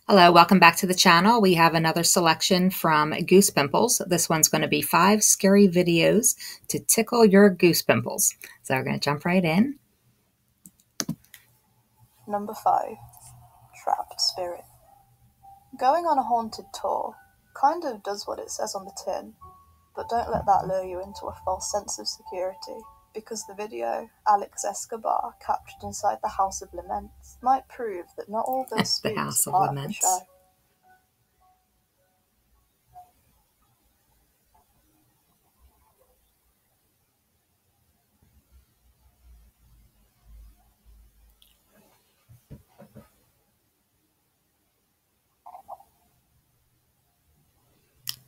Hello, welcome back to the channel. We have another selection from Goose Pimples. This one's going to be 5 scary videos to tickle your goose pimples. So we're going to jump right in. Number 5. Trapped Spirit. Going on a haunted tour kind of does what it says on the tin, but don't let that lure you into a false sense of security, because the video Alex Escobar captured inside the House of Laments might prove that not all those The spooks House are of part of the Laments. show.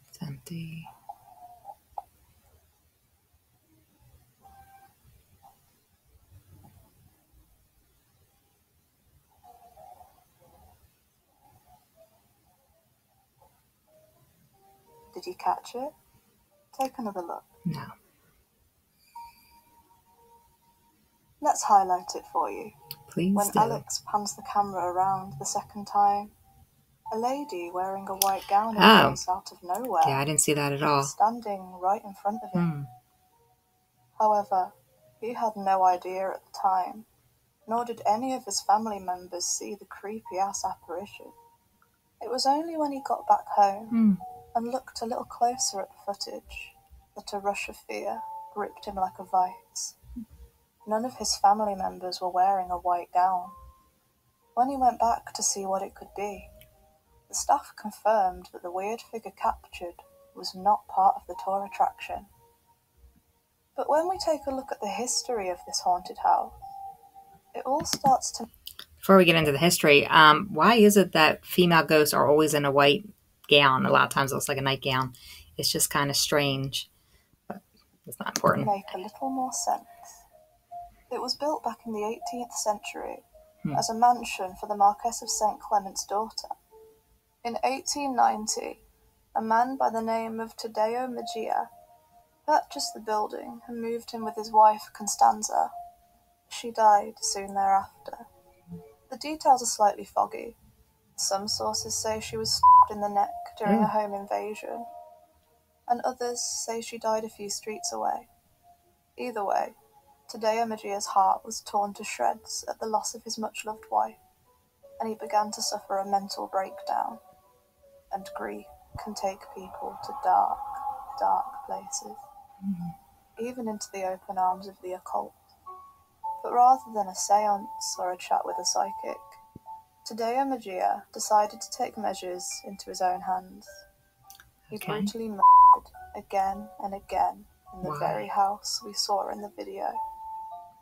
It's empty. Did you catch it? Take another look. No. Let's highlight it for you. Please When do. Alex pans the camera around the second time, a lady wearing a white gown appears out of nowhere. Yeah, I didn't see that at all. Standing right in front of him. However, he had no idea at the time, nor did any of his family members see the creepy-ass apparition. It was only when he got back home and looked a little closer at the footage that a rush of fear gripped him like a vice. None of his family members were wearing a white gown. When he went back to see what it could be, the staff confirmed that the weird figure captured was not part of the tour attraction. But when we take a look at the history of this haunted house, it all starts to... Before we get into the history, why is it that female ghosts are always in a white gown? A lot of times it looks like a nightgown. It's just kind of strange, but it's not important. Make a little more sense. It was built back in the 18th century as a mansion for the Marquess of St. Clement's daughter. In 1890, a man by the name of Tadeo Mejia purchased the building and moved in with his wife Constanza. She died soon thereafter. The details are slightly foggy. Some sources say she was stabbed in the neck during a home invasion, and others say she died a few streets away. Either way, Tadeo Mejia's heart was torn to shreds at the loss of his much-loved wife, and he began to suffer a mental breakdown. And grief can take people to dark, dark places, even into the open arms of the occult. But rather than a seance or a chat with a psychic, Tadeo Mejia decided to take measures into his own hands. He brutally murdered again and again in the very house we saw in the video.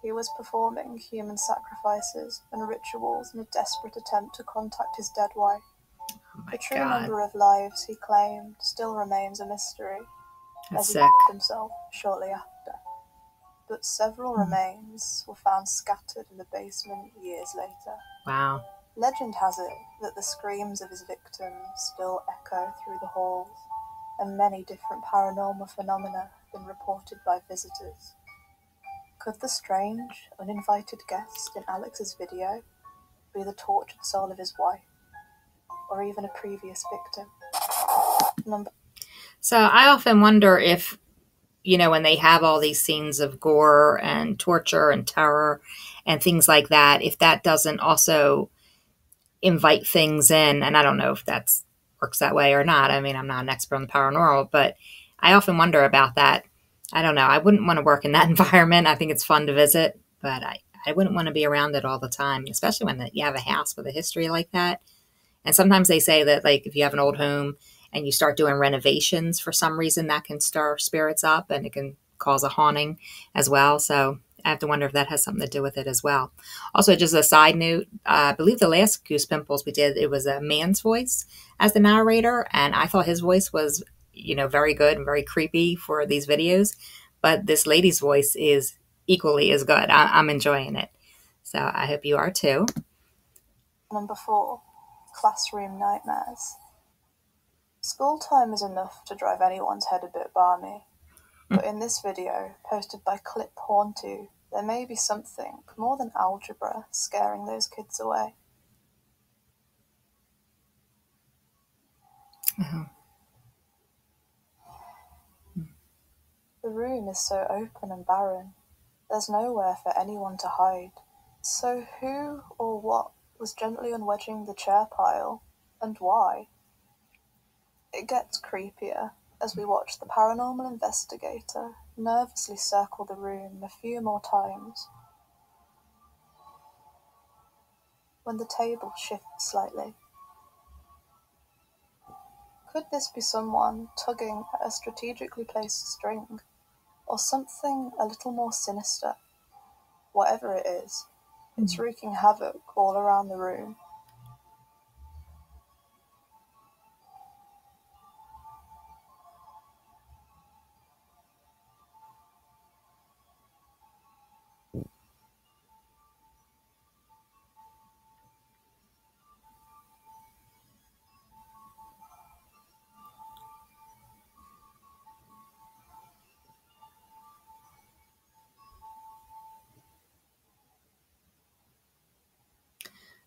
He was performing human sacrifices and rituals in a desperate attempt to contact his dead wife. The true number of lives he claimed still remains a mystery, as he killed himself shortly after. But several remains were found scattered in the basement years later. Wow. Legend has it that the screams of his victims still echo through the halls, and many different paranormal phenomena have been reported by visitors. Could the strange, uninvited guest in Alex's video be the tortured soul of his wife, or even a previous victim? So I often wonder if, when they have all these scenes of gore and torture and terror and things like that, if that doesn't also invite things in. And I don't know if that works that way or not. I mean, I'm not an expert on the paranormal, but I often wonder about that. I don't know. I wouldn't want to work in that environment. I think it's fun to visit, but I wouldn't want to be around it all the time, especially when you have a house with a history like that. And sometimes they say that, like, if you have an old home and you start doing renovations for some reason, that can stir spirits up and it can cause a haunting as well. So I have to wonder if that has something to do with it as well. Also, just a side note, I believe the last Goose Pimples we did, it was a man's voice as the narrator. And I thought his voice was, very good and very creepy for these videos. But this lady's voice is equally as good. I'm enjoying it. So I hope you are too. Number 4. Classroom nightmares. School time is enough to drive anyone's head a bit balmy. But in this video, posted by Clip Horn2, there may be something, more than algebra, scaring those kids away. Uh-huh. The room is so open and barren. There's nowhere for anyone to hide. So who or what was gently unwedging the chair pile, and why? It gets creepier as we watch the paranormal investigator nervously circle the room a few more times. When the table shifts slightly. Could this be someone tugging at a strategically placed string, or something a little more sinister? Whatever it is, it's wreaking havoc all around the room.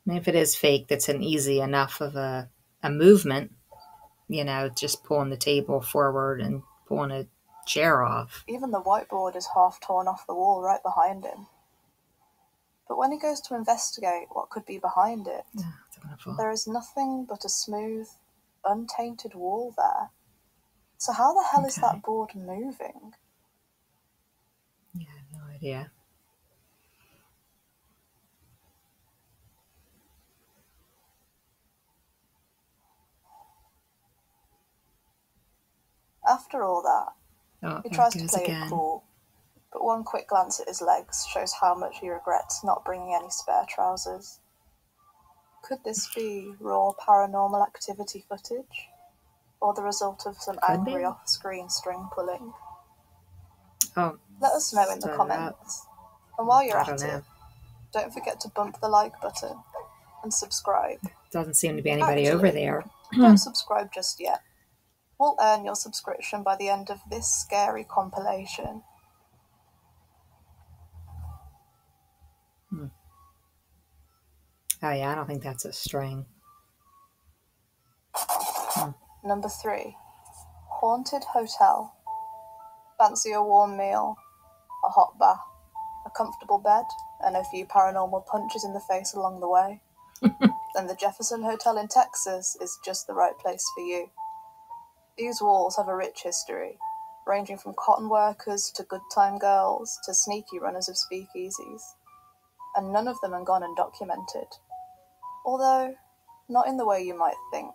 I mean, if it is fake, that's an easy enough of a movement, just pulling the table forward and pulling a chair off. Even the whiteboard is half torn off the wall right behind him. But when he goes to investigate what could be behind it, there is nothing but a smooth, untainted wall there. So how the hell is that board moving? Yeah, I have no idea. After all that, he tries to play again. it cool, but one quick glance at his legs shows how much he regrets not bringing any spare trousers. Could this be raw paranormal activity footage? Or the result of some angry off-screen string pulling? Oh, let us know in the comments. And while you're at it, don't forget to bump the like button and subscribe. Doesn't seem to be anybody over there. Don't subscribe just yet. We'll earn your subscription by the end of this scary compilation. Oh yeah, I don't think that's a string. Number 3. Haunted Hotel. Fancy a warm meal, a hot bath, a comfortable bed, and a few paranormal punches in the face along the way? Then the Jefferson Hotel in Texas is just the right place for you. These walls have a rich history, ranging from cotton workers to good time girls to sneaky runners of speakeasies. And none of them are gone undocumented. Although, not in the way you might think.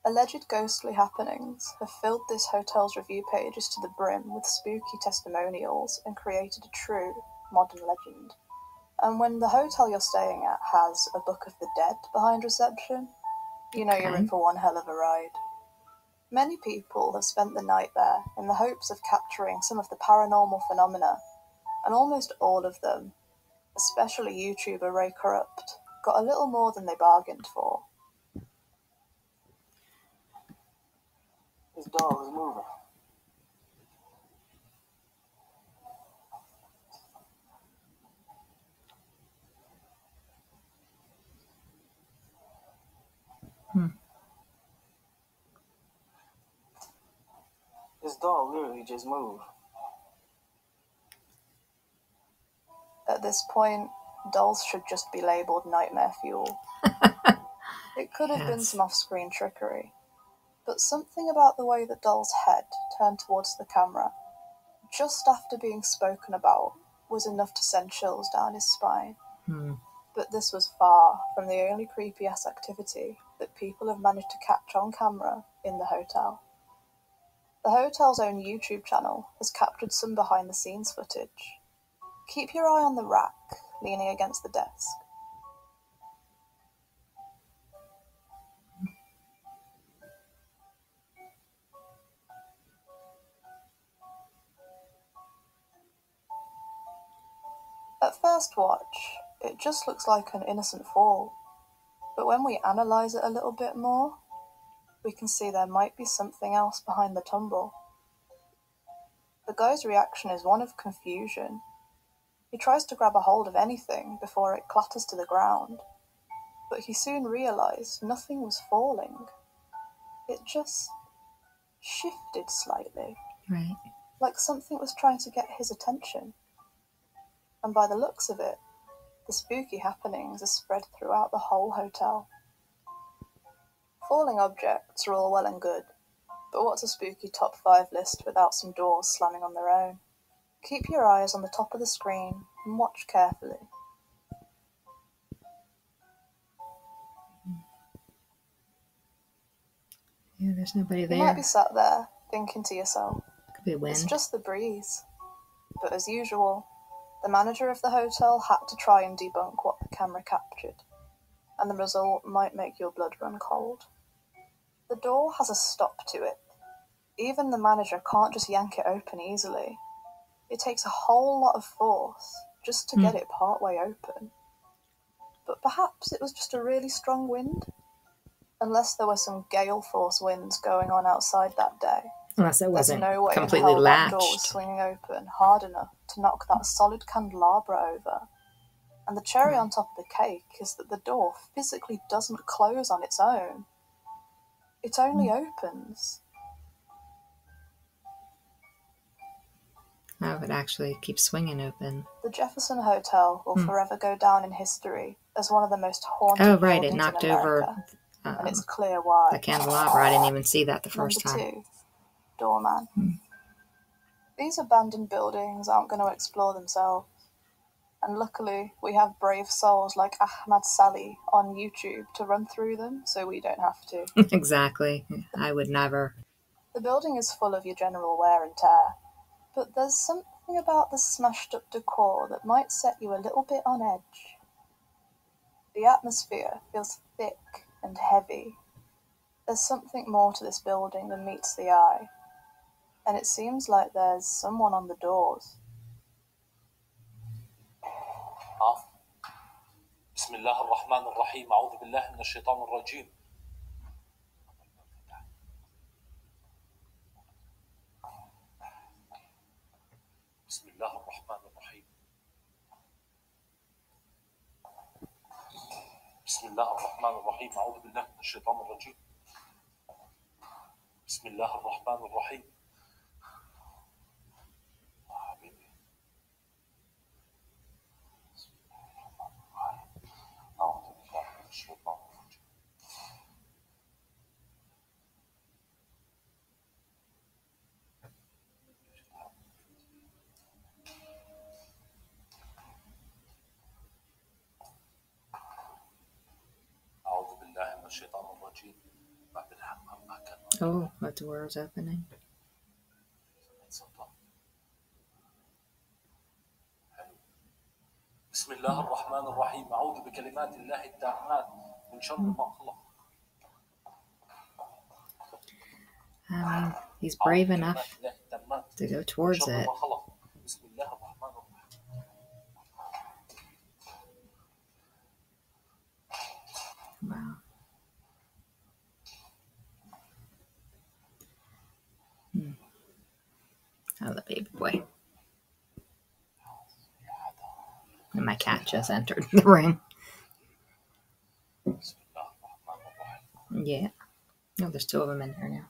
Alleged ghostly happenings have filled this hotel's review pages to the brim with spooky testimonials and created a true modern legend. And when the hotel you're staying at has a Book of the Dead behind reception, you know you're in for one hell of a ride. Many people have spent the night there in the hopes of capturing some of the paranormal phenomena, and almost all of them, especially YouTuber Ray Corrupt, got a little more than they bargained for. His dog is moving. His dog literally just moved. At this point, dolls should just be labelled nightmare fuel. It could have been some off-screen trickery, but something about the way the doll's head turned towards the camera, just after being spoken about, was enough to send chills down his spine. But this was far from the only creepy-ass activity that people have managed to catch on camera in the hotel. The hotel's own YouTube channel has captured some behind-the-scenes footage. Keep your eye on the rack leaning against the desk. At first watch, it just looks like an innocent fall, but when we analyse it a little bit more, we can see there might be something else behind the tumble. The guy's reaction is one of confusion. He tries to grab a hold of anything before it clatters to the ground, but he soon realised nothing was falling. it just shifted slightly. Right. Like something was trying to get his attention. And by the looks of it, the spooky happenings are spread throughout the whole hotel. Falling objects are all well and good, but what's a spooky top 5 list without some doors slamming on their own? Keep your eyes on the top of the screen and watch carefully. Yeah, there's nobody there. You might be sat there thinking to yourself, Could be wind. It's just the breeze. But as usual, the manager of the hotel had to try and debunk what the camera captured, and the result might make your blood run cold. The door has a stop to it. Even the manager can't just yank it open easily. It takes a whole lot of force just to get it partway open. But perhaps it was just a really strong wind? Unless there were some gale force winds going on outside that day. Unless it wasn't no way completely in hell latched. That door was swinging open hard enough to knock that solid candelabra over. And the cherry on top of the cake is that the door physically doesn't close on its own. It only opens. Oh, it actually keeps swinging open. The Jefferson Hotel will forever go down in history as one of the most haunted buildings it knocked over and it's clear why. the candelabra. I didn't even see that the first time. Number 2, Doorman. These abandoned buildings aren't going to explore themselves. And luckily, we have brave souls like Ahmad Salih on YouTube to run through them, so we don't have to. Exactly. I would never. The building is full of your general wear and tear, but there's something about the smashed up decor that might set you a little bit on edge. The atmosphere feels thick and heavy. There's something more to this building than meets the eye, and it seems like there's someone on the doors. بسم الله الرحمن الرحيم أعوذ بالله من الشيطان الرجيم بسم الله الرحمن الرحيم بسم الله الرحمن الرحيم أعوذ بالله من الشيطان الرجيم بسم الله الرحمن الرحيم Oh, the door is opening. بسم الله الرحمن الرحيم أعوذ بكلمات الله التامات من شر ما خلق. He's brave enough to go towards it. Wow. Oh, the baby boy. And my cat just entered the room. Yeah. Oh, there's 2 of them in there now.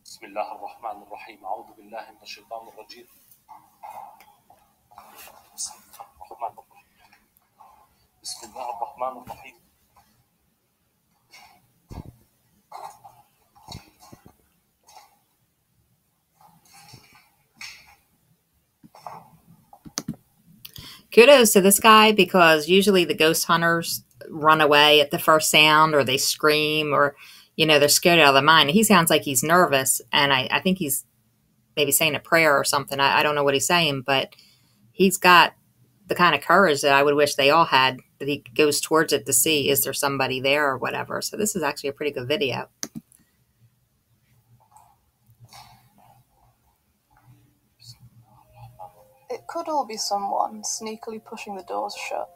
بسم الله الرحمن الرحيم أعوذ بالله من الشيطان الرجيم بسم الله الرحمن الرحيم Kudos to this guy, because usually the ghost hunters run away at the first sound, or they scream, or they're scared out of their mind. He sounds like he's nervous, and I think he's maybe saying a prayer or something. I don't know what he's saying, but he's got the kind of courage that I would wish they all had, that he goes towards it to see, is there somebody there or whatever. So this is actually a pretty good video. It could all be someone sneakily pushing the doors shut,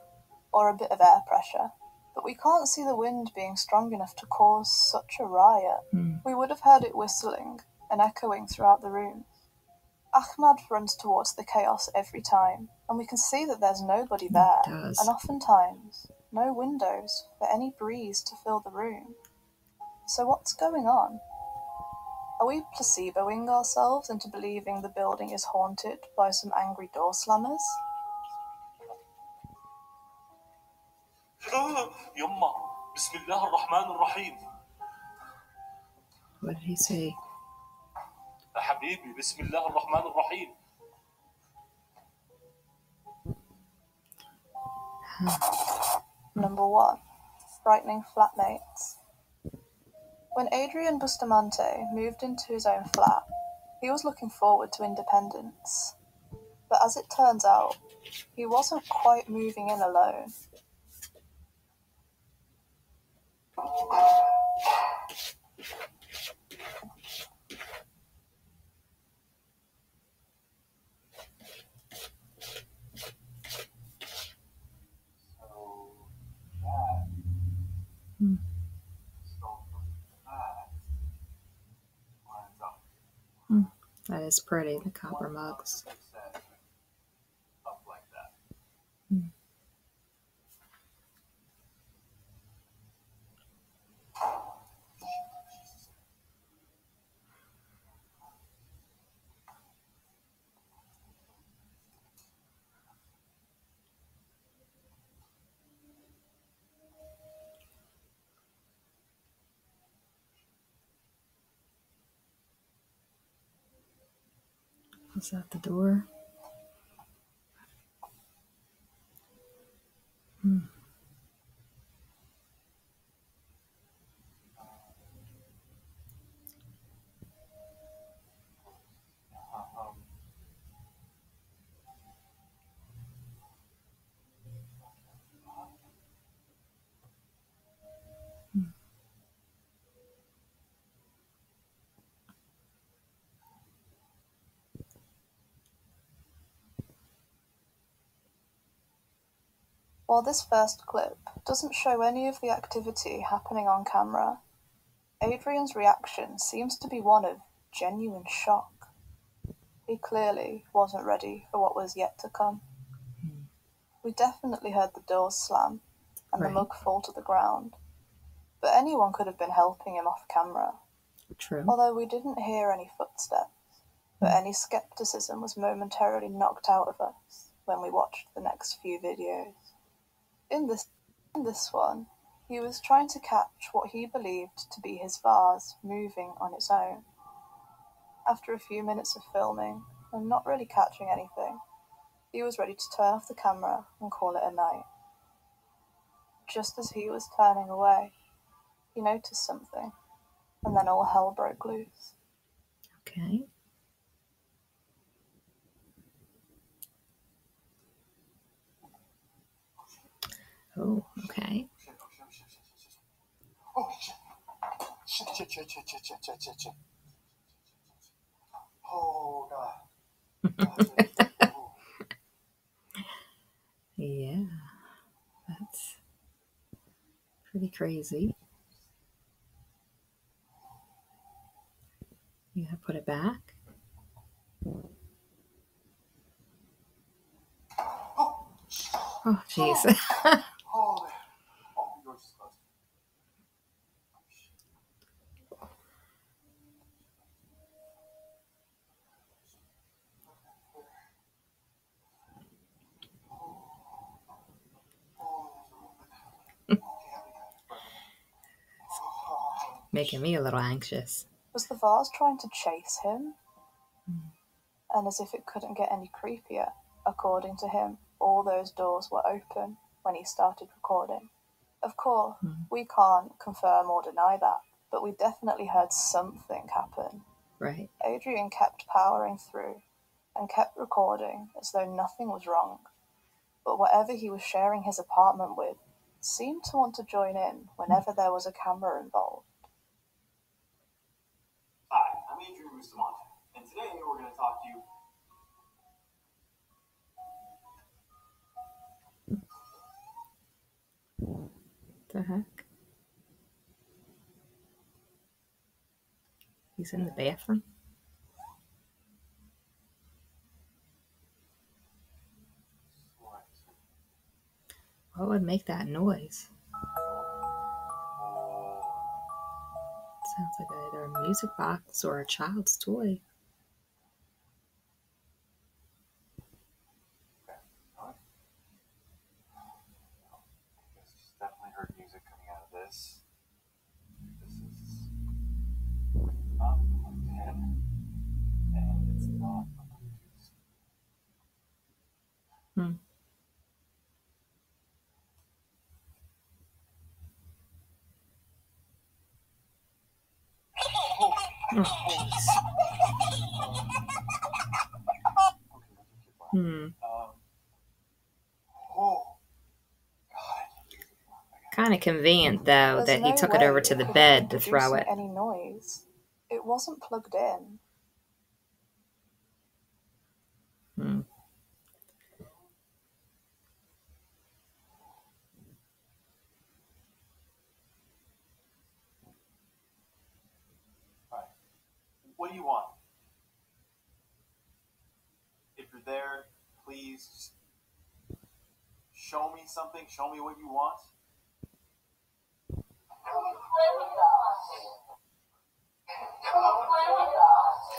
or a bit of air pressure. But we can't see the wind being strong enough to cause such a riot. We would have heard it whistling and echoing throughout the room. Ahmad runs towards the chaos every time, and we can see that there's nobody there, and oftentimes no windows for any breeze to fill the room. So what's going on? Are we placeboing ourselves into believing the building is haunted by some angry door slammers? يما بسم الله الرحمن الرحيم. What did he say? يا حبيبي بسم الله الرحمن الرحيم. Number 1. Frightening flatmates. When Adrian Bustamante moved into his own flat, he was looking forward to independence. But as it turns out, he wasn't quite moving in alone. That is pretty, the copper mugs. Was that the door? While this first clip doesn't show any of the activity happening on camera, Adrian's reaction seems to be one of genuine shock. He clearly wasn't ready for what was yet to come. We definitely heard the doors slam and the mug fall to the ground, but anyone could have been helping him off camera. True. Although we didn't hear any footsteps, but any skepticism was momentarily knocked out of us when we watched the next few videos. In this one, he was trying to catch what he believed to be his vase moving on its own. After a few minutes of filming and not really catching anything, he was ready to turn off the camera and call it a night. Just as he was turning away, he noticed something, and then all hell broke loose. Okay. Oh, okay. Oh shit. Oh God. Yeah, that's pretty crazy. You have to put it back. Oh, jeez. Oh, yours is close. Making me a little anxious. Was the vase trying to chase him? And as if it couldn't get any creepier, according to him, all those doors were open when he started recording. Of course, we can't confirm or deny that, but we definitely heard something happen. Right. Adrian kept powering through and kept recording as though nothing was wrong, but whatever he was sharing his apartment with seemed to want to join in whenever there was a camera involved. Hi, I'm Adrian Bustamante, and today we're going to talk to you. The heck? He's in the bathroom? What would make that noise? Sounds like either a music box or a child's toy. She's definitely heard music coming out of this. This is not plugged in, and it's not a Bluetooth. Hmm. Hmm. Oh, Kind of convenient, though, There's that he no took it way over to the could have bed been to throw producing it. any noise. It wasn't plugged in. Hmm. All right. What do you want? If you're there, please just show me something. Show me what you want.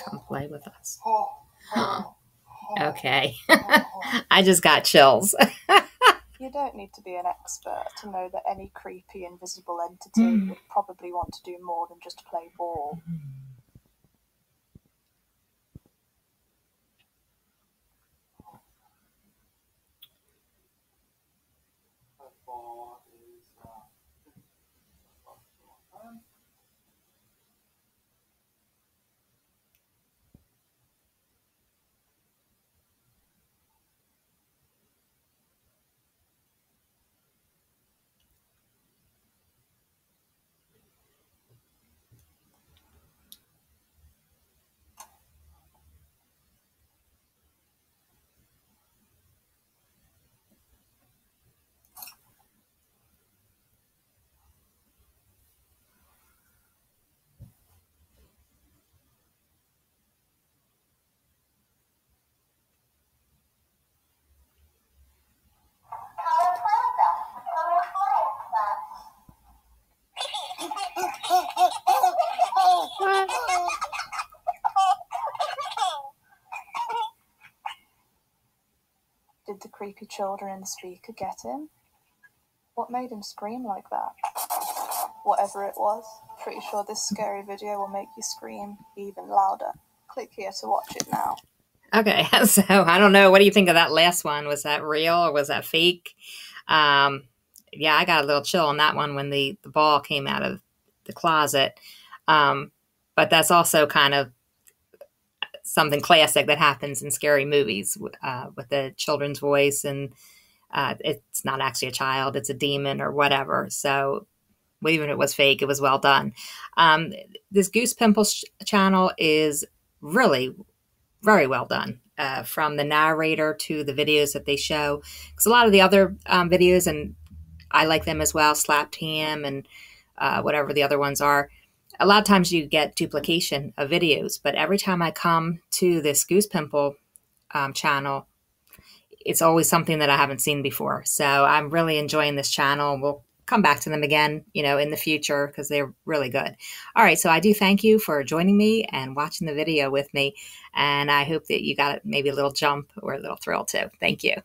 Come play with us. Oh, Okay. I just got chills. You don't need to be an expert to know that any creepy invisible entity would probably want to do more than just play ball. ball is Did the creepy children in the speaker get him? What made him scream like that? Whatever it was, pretty sure this scary video will make you scream even louder. Click here to watch it now. Okay, so I don't know. What do you think of that last one? Was that real or was that fake? Yeah, I got a little chill on that one when the ball came out of the closet. But that's also kind of something classic that happens in scary movies with the children's voice, and it's not actually a child, it's a demon or whatever. So even if it was fake, it was well done. This Goose Pimples channel is really very well done, from the narrator to the videos that they show. Because a lot of the other videos, and I like them as well, Slapped Ham and whatever the other ones are, a lot of times you get duplication of videos. But every time I come to this Goose Pimple channel, it's always something that I haven't seen before. So I'm really enjoying this channel. We'll come back to them again, in the future, because they're really good. All right, so I do thank you for joining me and watching the video with me, and I hope that you got maybe a little jump or a little thrill too. Thank you.